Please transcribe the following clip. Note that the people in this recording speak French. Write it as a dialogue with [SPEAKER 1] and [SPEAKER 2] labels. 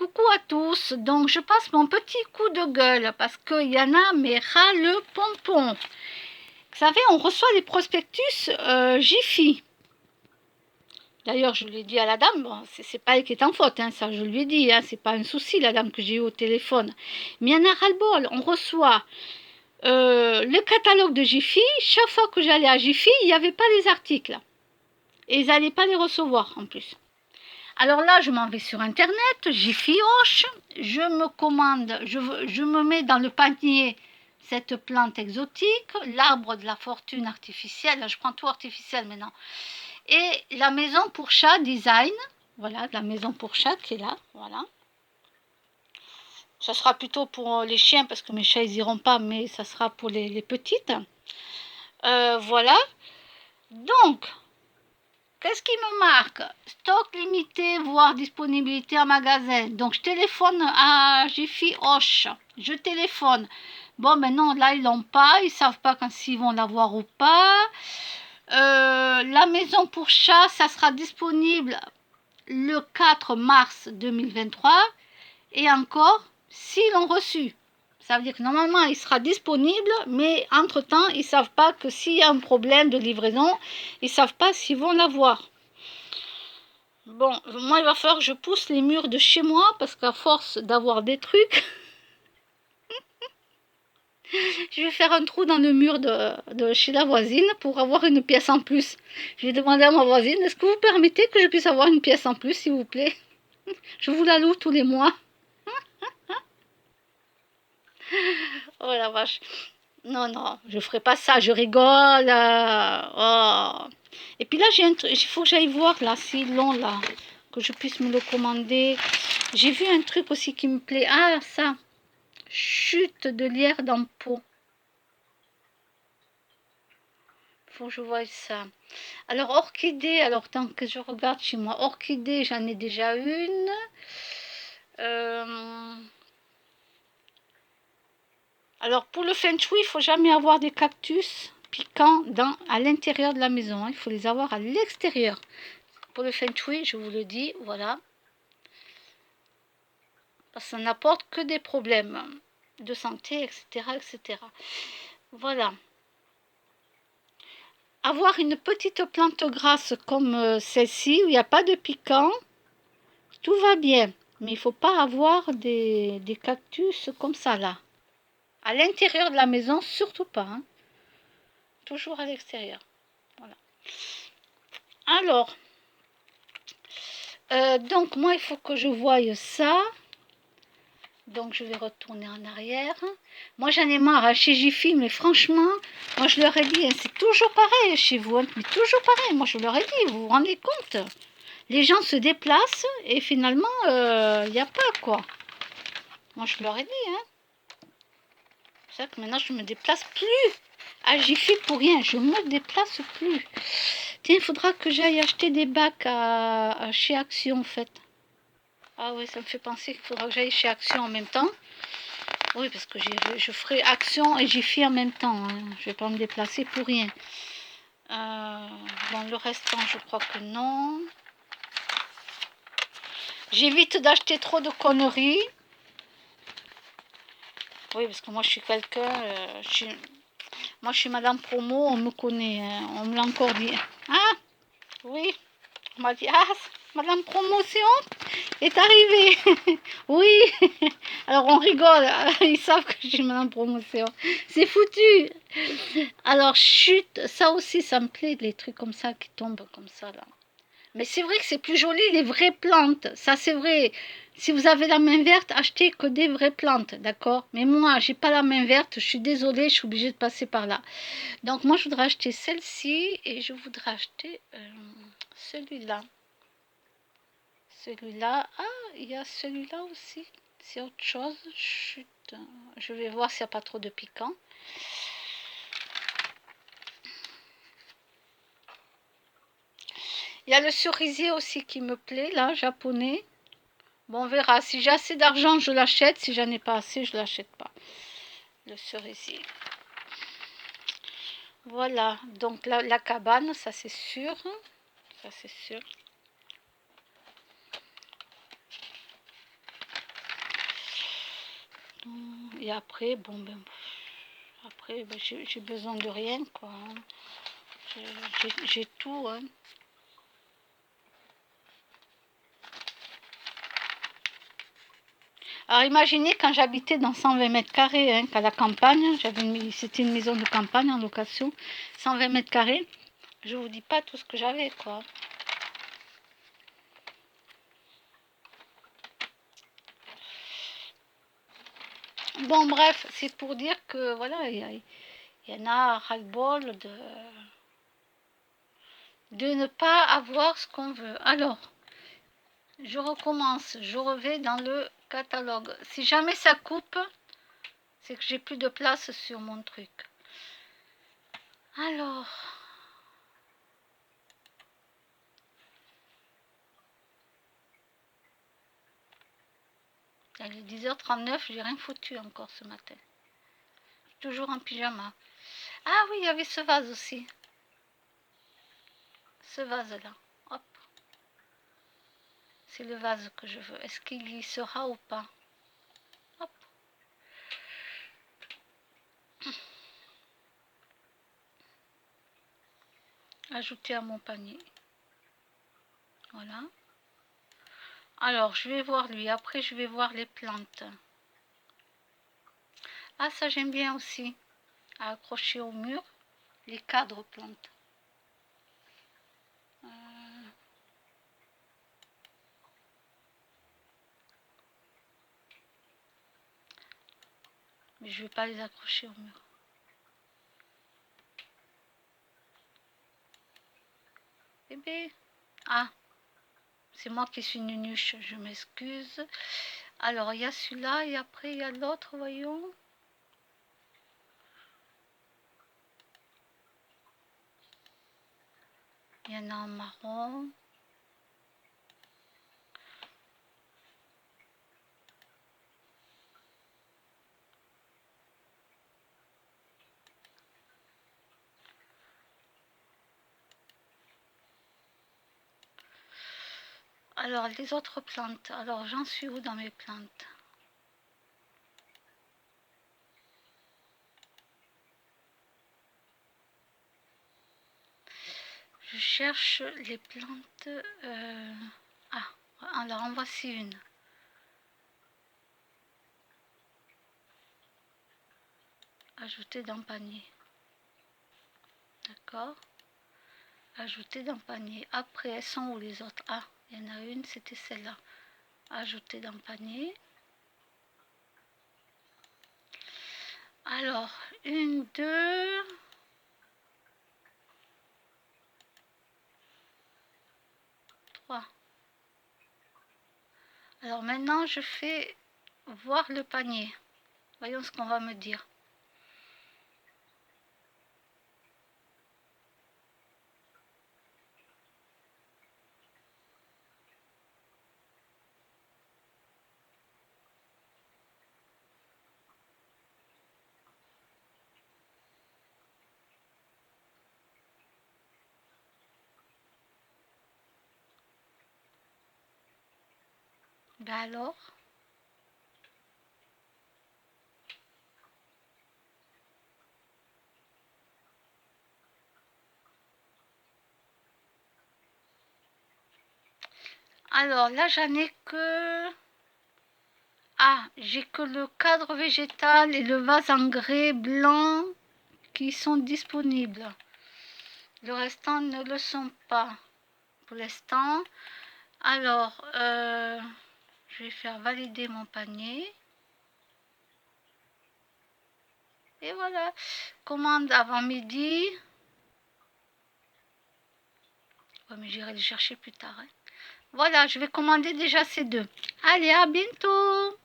[SPEAKER 1] coucou à tous. Donc je passe mon petit coup de gueule parce qu'il y en a mais ras le pompon. Vous savez, on reçoit des prospectus Jiffy. D'ailleurs, je l'ai dit à la dame, bon, c'est pas elle qui est en faute, hein, ça je lui ai dit, hein, c'est pas un souci la dame que j'ai eu au téléphone. Mais il y en a ras-le-bol, on reçoit le catalogue de Jiffy. Chaque fois que j'allais à Jiffy, il n'y avait pas les articles. Et ils n'allaient pas les recevoir en plus. Alors là, je m'en vais sur internet, Jiffy Hoche, je me commande, je me mets dans le panier cette plante exotique, l'arbre de la fortune artificielle, je prends tout artificiel maintenant, et la maison pour chat design, voilà, la maison pour chat qui est là, voilà. Ça sera plutôt pour les chiens parce que mes chats ils iront pas, mais ça sera pour les petites. Voilà. Donc, qu'est-ce qui me marque? Stock limité, voire disponibilité en magasin. Donc, je téléphone à Jiffy Hoche. Je téléphone. Bon, mais non, là, ils l'ont pas. Ils savent pas quand ils vont l'avoir ou pas. La maison pour chat, ça sera disponible le 4 mars 2023. Et encore, s'ils l'ont reçu. Ça veut dire que normalement, il sera disponible, mais entre-temps, ils ne savent pas que s'il y a un problème de livraison, ils ne savent pas s'ils vont l'avoir. Bon, moi, il va falloir que je pousse les murs de chez moi, parce qu'à force d'avoir des trucs, je vais faire un trou dans le mur de chez la voisine pour avoir une pièce en plus. Je vais demander à ma voisine, est-ce que vous permettez que je puisse avoir une pièce en plus, s'il vous plaît? Je vous la loue tous les mois. Oh la vache. Non, non, je ferai pas ça, je rigole. Oh. Et puis là, j'ai un truc, il faut que j'aille voir là, s'ils l'ont là, que je puisse me le commander. J'ai vu un truc aussi qui me plaît. Ah, ça, chute de lierre dans le pot. Faut que je voie ça. Alors, orchidée, alors tant que je regarde chez moi, orchidée, j'en ai déjà une. Alors, pour le feng shui, il faut jamais avoir des cactus piquants à l'intérieur de la maison. Il faut les avoir à l'extérieur. Pour le feng shui, je vous le dis, voilà. Parce que ça n'apporte que des problèmes de santé, etc., etc. Voilà. Avoir une petite plante grasse comme celle-ci, où il n'y a pas de piquant, tout va bien. Mais il ne faut pas avoir des cactus comme ça, là. À l'intérieur de la maison, surtout pas. Hein. Toujours à l'extérieur. Voilà. Alors, donc moi, il faut que je voie ça. Donc, je vais retourner en arrière. Moi, j'en ai marre hein, chez Jiffy, mais franchement, moi, je leur ai dit, hein, c'est toujours pareil chez vous, hein, mais toujours pareil. Moi, je leur ai dit, vous vous rendez compte? Les gens se déplacent et finalement, il n'y a pas, quoi. Moi, je leur ai dit, hein. C'est ça que maintenant, je me déplace plus à Jiffy pour rien. Je me déplace plus. Tiens, il faudra que j'aille acheter des bacs chez Action, en fait. Ah oui, ça me fait penser qu'il faudra que j'aille chez Action en même temps. Oui, parce que je ferai Action et Jiffy en même temps. Hein. Je ne vais pas me déplacer pour rien. Bon, le restant, je crois que non. J'évite d'acheter trop de conneries. Oui, parce que moi, je suis quelqu'un... moi, je suis Madame Promo, on me connaît. Hein. On me l'a encore dit. Ah, oui. On m'a dit, ah, Madame Promotion est arrivée. Oui. Alors on rigole. Ils savent que je suis Madame Promotion. C'est foutu. Alors chute, ça aussi, ça me plaît, les trucs comme ça qui tombent comme ça là. Mais c'est vrai que c'est plus joli les vraies plantes. Ça c'est vrai. Si vous avez la main verte, achetez que des vraies plantes, d'accord? Mais moi, j'ai pas la main verte. Je suis désolée, je suis obligée de passer par là. Donc moi, je voudrais acheter celle-ci et je voudrais acheter celui-là. Celui-là. Ah, il y a celui-là aussi. C'est autre chose. Chut. Je vais voir s'il n'y a pas trop de piquant. Il y a le cerisier aussi qui me plaît, là, japonais. Bon, on verra. Si j'ai assez d'argent, je l'achète. Si j'en ai pas assez, je l'achète pas. Le cerisier. Voilà. Donc, la cabane, ça c'est sûr. Ça c'est sûr. Et après, bon, ben, après, ben, j'ai besoin de rien, quoi. Hein. J'ai tout, hein. Alors imaginez quand j'habitais dans 120 mètres carrés, hein, qu'à la campagne, c'était une maison de campagne en location, 120 mètres carrés, je vous dis pas tout ce que j'avais, quoi. Bon bref, c'est pour dire que voilà, il y en a ras-le-bol de ne pas avoir ce qu'on veut. Alors, je recommence, je reviens dans le catalogue. Si jamais ça coupe, c'est que j'ai plus de place sur mon truc. Alors, il est 10h39, j'ai rien foutu encore ce matin. Toujours en pyjama. Ah oui, il y avait ce vase aussi. Ce vase-là. Hop. C'est le vase que je veux. Est-ce qu'il y sera ou pas? Hop. Ajouter à mon panier. Voilà. Alors, je vais voir lui. Après, je vais voir les plantes. Ah, ça, j'aime bien aussi. À accrocher au mur. Les cadres plantes. Mais je ne vais pas les accrocher au mur. Bébé. Ah, c'est moi qui suis nunuche. Je m'excuse. Alors, il y a celui-là et après, il y a l'autre, voyons. Il y en a en marron. Alors, les autres plantes. Alors, j'en suis où dans mes plantes? Je cherche les plantes. Ah, alors en voici une. Ajouter dans panier. D'accord. Ajouter dans panier. Après, elles sont où les autres? Ah, il y en a une, c'était celle-là. Ajouter dans panier. Alors, une, deux. Trois. Alors maintenant, je fais voir le panier. Voyons ce qu'on va me dire. Ben alors, là, j'en ai que... Ah, j'ai que le cadre végétal et le vase en grès blanc qui sont disponibles. Le restant ne le sont pas pour l'instant. Alors, je vais faire valider mon panier. Et voilà, commande avant midi. Ouais, mais j'irai les chercher plus tard. Hein. Voilà, je vais commander déjà ces deux. Allez, à bientôt!